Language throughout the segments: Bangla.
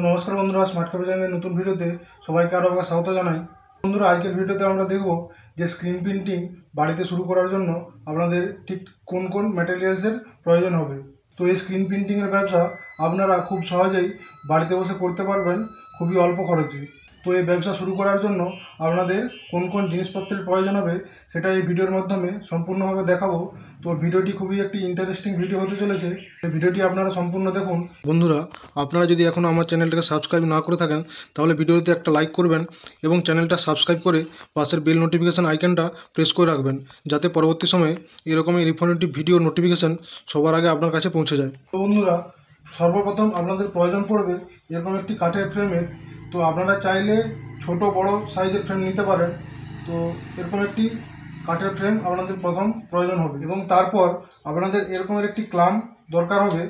নমস্কার বন্ধুরা, স্মার্ট ক্যাফে চ্যানেলের নতুন ভিডিওতে সবাইকে আরও একবার স্বাগত জানাই। বন্ধুরা, আজকের ভিডিওতে আমরা দেখব যে স্ক্রিন প্রিন্টিং বাড়িতে শুরু করার জন্য আপনাদের ঠিক কোন কোন ম্যাটেরিয়ালসের প্রয়োজন হবে। তো এই স্ক্রিন প্রিন্টিংয়ের ব্যবসা আপনারা খুব সহজেই বাড়িতে বসে করতে পারবেন খুবই অল্প খরচে। তো এই ব্যবসা শুরু করার জন্য আপনাদের কোন কোন জিনিসপত্রের প্রয়োজন হবে সেটা এই ভিডিওর মাধ্যমে সম্পূর্ণভাবে দেখাবো। তো ভিডিওটি খুবই একটি ইন্টারেস্টিং ভিডিও হতে চলেছে, এই ভিডিওটি আপনারা সম্পূর্ণ দেখুন। বন্ধুরা, আপনারা যদি এখনও আমার চ্যানেলটাকে সাবস্ক্রাইব না করে থাকেন তাহলে ভিডিওতে একটা লাইক করবেন এবং চ্যানেলটা সাবস্ক্রাইব করে পাশের বেল নোটিফিকেশান আইকনটা প্রেস করে রাখবেন, যাতে পরবর্তী সময়ে এরকমই ইনফরমেটিভ ভিডিও নোটিফিকেশান সবার আগে আপনার কাছে পৌঁছে যায়। তো বন্ধুরা, সর্বপ্রথম আপনাদের প্রয়োজন পড়বে এরকম একটি কাঠের ফ্রেমের। তো আপনারা চাইলে ছোট বড় সাইজের ফ্রেম নিতে পারেন। তো এরকম একটি কাঠের ফ্রেম আপনাদের প্রথম প্রয়োজন হবে এবং তারপর আপনাদের এরকমের একটি ক্লাম্প দরকার হবে,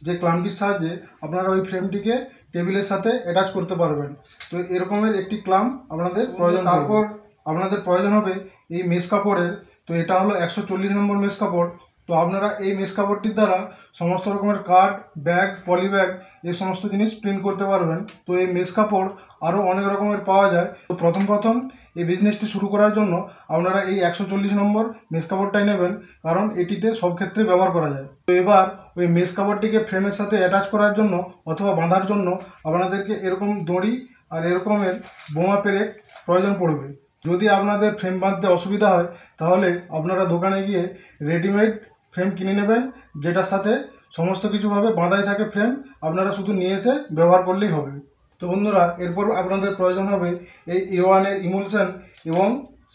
যে ক্লাম্পটির সাহায্যে আপনারা ওই ফ্রেমটিকে টেবিলের সাথে অ্যাটাচ করতে পারবেন। তো এরকমের একটি ক্লাম্প আপনাদের প্রয়োজন। তারপর আপনাদের প্রয়োজন হবে এই মেশ কাপড়ের। তো এটা হলো 140 নম্বর মেশ কাপড়। তো আপনারা এই মেশ কাপড়টির দ্বারা সমস্ত রকমের কার্ড, ব্যাগ, পলি ব্যাগ এই সমস্ত জিনিস প্রিন্ট করতে পারবেন। তো এই মেশ কাপড় আরও অনেক রকমের পাওয়া যায়। তো প্রথম এই বিজনেসটি শুরু করার জন্য আপনারা এই 140 নম্বর মেশ কাপড়টাই নেবেন, কারণ এটিতে সব ক্ষেত্রে ব্যবহার করা যায়। তো এবার ওই মেশ কাপড়টিকে ফ্রেমের সাথে অ্যাটাচ করার জন্য অথবা বাঁধার জন্য আপনাদেরকে এরকম দড়ি আর এরকমের বোমা পেরেক প্রয়োজন পড়বে। যদি আপনাদের ফ্রেম বাঁধতে অসুবিধা হয় তাহলে আপনারা দোকানে গিয়ে রেডিমেড ফ্রেম কিনে নেবেন, যেটার সাথে সমস্ত কিছুভাবে বাঁধাই থাকে ফ্রেম, আপনারা শুধু নিয়ে এসে ব্যবহার করলেই হবে। তো বন্ধুরা, এরপর আপনাদের প্রয়োজন হবে এই A1 এর ইমুলশন এবং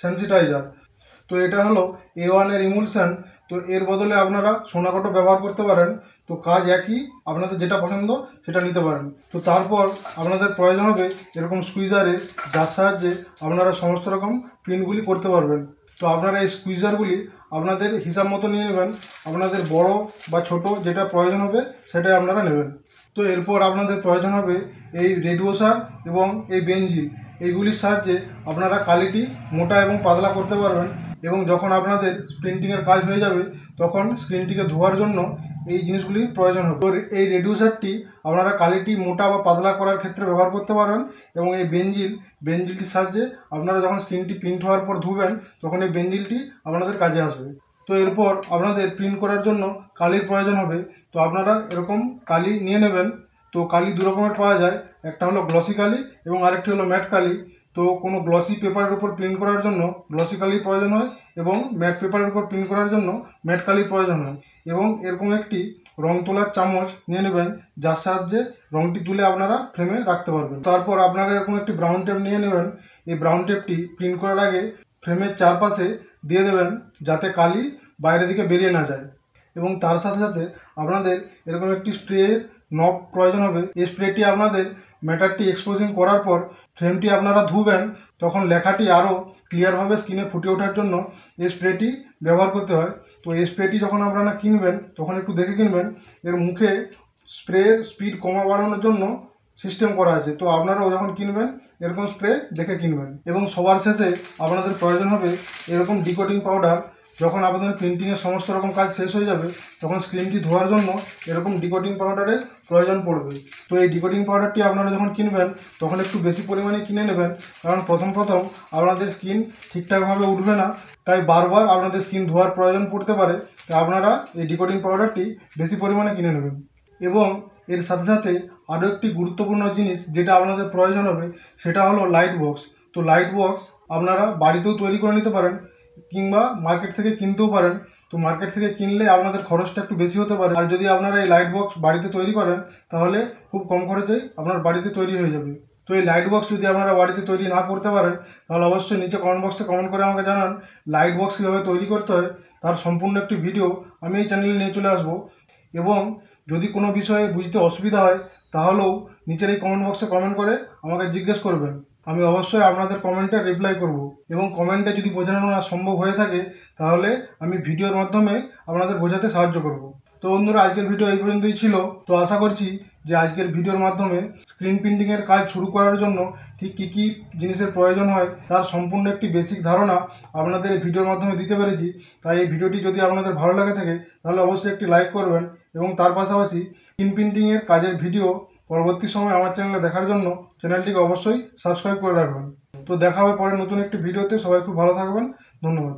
সেন্সিটাইজার। তো এটা হলো A1 এর ইমুলশন। তো এর বদলে আপনারা সোনাকটো ব্যবহার করতে পারেন। তো কাজ একই, আপনাদের যেটা পছন্দ সেটা নিতে পারেন। তো তারপর আপনাদের প্রয়োজন হবে এরকম স্কুইজারের, যার সাহায্যে আপনারা সমস্ত রকম প্রিন্টগুলি করতে পারবেন। তো আপনারা এই স্কুইজারগুলি আপনাদের হিসাব মতো নিয়ে নেবেন, আপনাদের বড় বা ছোট যেটা প্রয়োজন হবে সেটাই আপনারা নেবেন। তো এরপর আপনাদের প্রয়োজন হবে এই রেড ওয়াশার এবং এই বেঞ্জিল। এইগুলির সাহায্যে আপনারা কালিটি মোটা এবং পাতলা করতে পারবেন এবং যখন আপনাদের প্রিন্টিংয়ের কাজ হয়ে যাবে তখন স্ক্রিনটিকে ধোয়ার জন্য এই জিনিসগুলির প্রয়োজন হবে। তো এই রেডিউসারটি আপনারা কালিটি মোটা বা পাতলা করার ক্ষেত্রে ব্যবহার করতে পারেন এবং এই বেঞ্জিলটির সাহায্যে আপনারা যখন স্ক্রিনটি প্রিন্ট হওয়ার পর ধুবেন তখন এই বেঞ্জিলটি আপনাদের কাজে আসবে। তো এরপর আপনাদের প্রিন্ট করার জন্য কালির প্রয়োজন হবে। তো আপনারা এরকম কালি নিয়ে নেবেন। তো কালি দু রকমের পাওয়া যায়, একটা হলো গ্লসি কালি এবং আরেকটি হলো ম্যাট কালি। তো কোনো গ্লসি পেপারের উপর প্রিন্ট করার জন্য গ্লসি কালির প্রয়োজন হয় এবং ম্যাট পেপারের উপর প্রিন্ট করার জন্য ম্যাট কালির প্রয়োজন হয়। এবং এরকম একটি রং তোলার চামচ নিয়ে নেবেন, যার সাহায্যে রংটি তুলে আপনারা ফ্রেমে রাখতে পারবেন। তারপর আপনারা এরকম একটি ব্রাউন টেপ নিয়ে নেবেন। এই ব্রাউন টেপটি প্রিন্ট করার আগে ফ্রেমের চারপাশে দিয়ে দেবেন, যাতে কালি বাইরের দিকে বেরিয়ে না যায়। এবং তার সাথে সাথে আপনাদের এরকম একটি স্প্রে নব প্রয়োজন হবে। এই স্প্রেটি আপনাদের ম্যাটারটি এক্সপোজিং করার পর ফ্রেমটি আপনারা ধুবেন, তখন লেখাটি আরও ক্লিয়ারভাবে স্ক্রিনে ফুটে ওঠার জন্য এই স্প্রেটি ব্যবহার করতে হয়। তো এই স্প্রেটি যখন আপনারা কিনবেন তখন একটু দেখে কিনবেন, এর মুখে স্প্রের স্পিড কমা বাড়ানোর জন্য সিস্টেম করা আছে। তো আপনারাও যখন কিনবেন এরকম স্প্রে দেখে কিনবেন। এবং সবার শেষে আপনাদের প্রয়োজন হবে এরকম ডিকোডিং পাউডার। যখন আপনাদের প্রিন্টিংয়ের সমস্ত রকম কাজ শেষ হয়ে যাবে তখন স্ক্রিনটি ধোয়ার জন্য এরকম ডিকোডিং পাউডারের প্রয়োজন পড়বে। তো এই ডিকোডিং পাউডারটি আপনারা যখন কিনবেন তখন একটু বেশি পরিমাণে কিনে নেবেন, কারণ প্রথম আপনাদের স্কিন ঠিকঠাকভাবে উঠবে না, তাই বারবার আপনাদের স্কিন ধোয়ার প্রয়োজন পড়তে পারে। তাই আপনারা এই ডিকোডিং পাউডারটি বেশি পরিমাণে কিনে নেবেন। এবং এর সাথে সাথে আরও একটি গুরুত্বপূর্ণ জিনিস যেটা আপনাদের প্রয়োজন হবে সেটা হলো লাইট বক্স। তো লাইট বক্স আপনারা বাড়িতেও তৈরি করে নিতে পারেন কিংবা মার্কেট থেকে কিনতেও পারেন। তো মার্কেট থেকে কিনলে আপনাদের খরচটা একটু বেশি হতে পারে, আর যদি আপনারা এই লাইট বক্স বাড়িতে তৈরি করেন তাহলে খুব কম খরচেই আপনার বাড়িতে তৈরি হয়ে যাবে। তো এই লাইট বক্স যদি আপনারা বাড়িতে তৈরি না করতে পারেন তাহলে অবশ্যই নিচে কমেন্ট বক্সে কমেন্ট করে আমাকে জানান লাইট বক্স কীভাবে তৈরি করতে হয়। তার সম্পূর্ণ একটি ভিডিও আমি এই চ্যানেলে নিয়ে চলে আসবো। এবং যদি কোনো বিষয়ে বুঝতে অসুবিধা হয় তাহলেও নিচের এই কমেন্ট বক্সে কমেন্ট করে আমাকে জিজ্ঞেস করবেন, আমি অবশ্যই আপনাদের কমেন্টে রিপ্লাই করব। এবং কমেন্টে যদি বোঝানো না সম্ভব হয়ে থাকে তাহলে আমি ভিডিওর মাধ্যমে আপনাদের বোঝাতে সাহায্য করব। তো বন্ধুরা, আজকের ভিডিও এই পর্যন্তই ছিল। তো আশা করছি যে আজকের ভিডিওর মাধ্যমে স্ক্রিন প্রিন্টিংয়ের কাজ শুরু করার জন্য ঠিক কী কী জিনিসের প্রয়োজন হয় তার সম্পূর্ণ একটি বেসিক ধারণা আপনাদের এই ভিডিওর মাধ্যমে দিতে পেরেছি। তাই এই ভিডিওটি যদি আপনাদের ভালো লাগে থাকে তাহলে অবশ্যই একটি লাইক করবেন এবং তার পাশাপাশি স্ক্রিন প্রিন্টিংয়ের কাজের ভিডিও পরবর্তী সময় আমার চ্যানেলে দেখার জন্য চ্যানেলটিকে অবশ্যই সাবস্ক্রাইব করে রাখবেন। তো দেখা হবে পরে নতুন একটি ভিডিওতে। সবাই খুব ভালো থাকবেন। ধন্যবাদ।